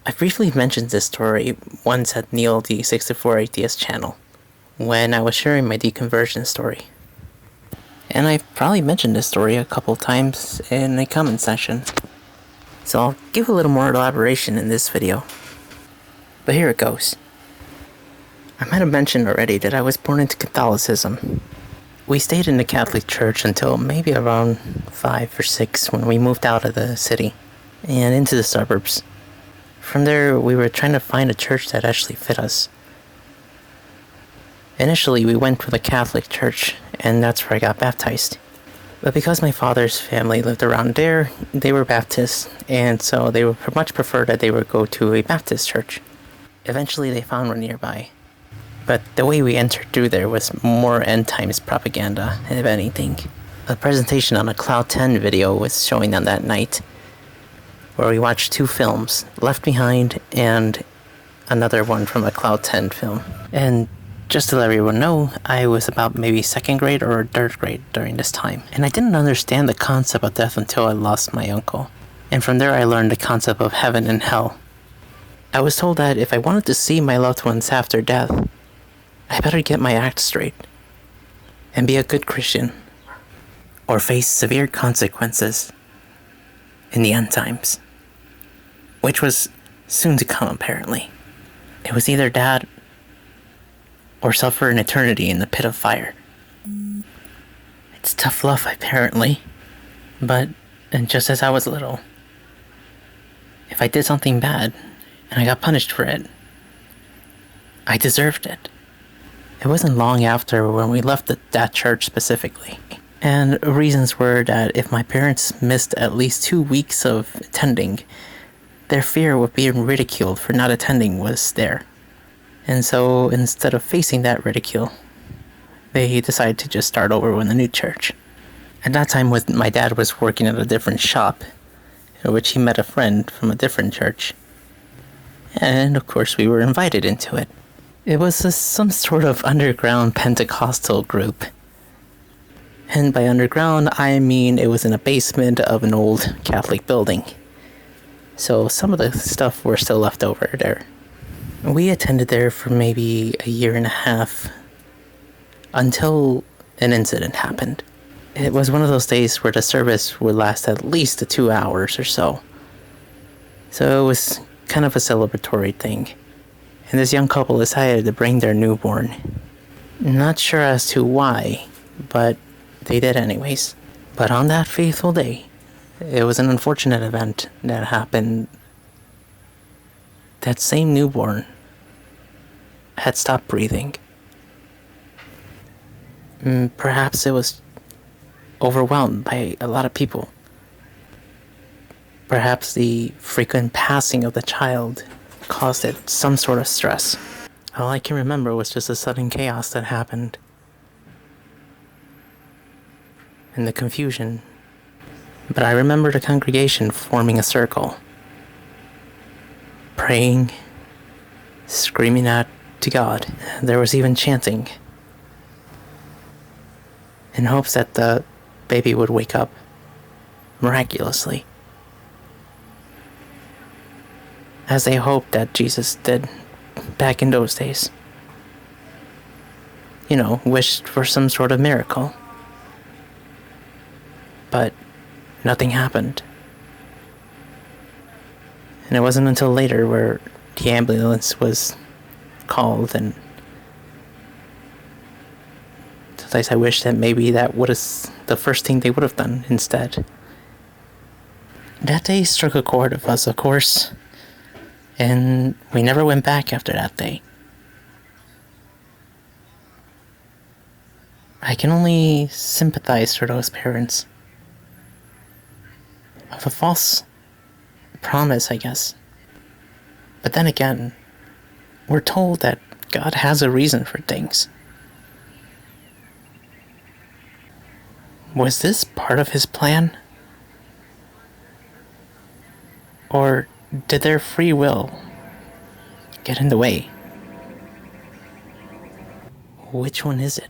I briefly mentioned this story once at Neil the 64 Atheist channel, when I was sharing my deconversion story. And I probably mentioned this story a couple times in a comment section, so I'll give a little more elaboration in this video. But here it goes. I might have mentioned already that I was born into Catholicism. We stayed in the Catholic Church until maybe around 5 or 6 when we moved out of the city and into the suburbs. From there, we were trying to find a church that actually fit us. Initially, we went to the Catholic Church, and that's where I got baptized. But because my father's family lived around there, they were Baptists, and so they would much prefer that they would go to a Baptist church. Eventually, they found one nearby. But the way we entered through there was more end times propaganda, if anything. A presentation on a Cloud 10 video was showing on that night, where we watched 2 films, Left Behind and another one from a Cloud 10 film. And just to let everyone know, I was about maybe 2nd grade or 3rd grade during this time. And I didn't understand the concept of death until I lost my uncle. And from there I learned the concept of heaven and hell. I was told that if I wanted to see my loved ones after death, I better get my act straight and be a good Christian, or face severe consequences in the end times, which was soon to come apparently. It was either that or suffer an eternity in the pit of fire. It's tough love apparently, but and just as I was little, if I did something bad and I got punished for it, I deserved it. It wasn't long after when we left that church specifically. And reasons were that if my parents missed at least 2 weeks of attending, their fear of being ridiculed for not attending was there. And so instead of facing that ridicule, they decided to just start over with a new church. At that time, my dad was working at a different shop, in which he met a friend from a different church. And of course we were invited into it. It was some sort of underground Pentecostal group. And by underground, I mean it was in a basement of an old Catholic building. So some of the stuff were still left over there. We attended there for maybe a year and a half until an incident happened. It was one of those days where the service would last at least 2 hours or so. So it was kind of a celebratory thing. And this young couple decided to bring their newborn. Not sure as to why, but they did anyways. But on that fateful day, it was an unfortunate event that happened. That same newborn had stopped breathing. Perhaps it was overwhelmed by a lot of people. Perhaps the frequent passing of the child caused it some sort of stress. All I can remember was just the sudden chaos that happened. And the confusion. But I remember the congregation forming a circle, praying, screaming out to God. There was even chanting, in hopes that the baby would wake up miraculously, as they hoped that Jesus did back in those days. You know, wished for some sort of miracle. But nothing happened. And it wasn't until later where the ambulance was called, and sometimes I wish that maybe that would have the first thing they would have done instead. That day struck a chord with us, of course, and we never went back after that day. I can only sympathize for those parents. Of a false promise, I guess. But then again, we're told that God has a reason for things. Was this part of his plan? Or did their free will get in the way? Which one is it?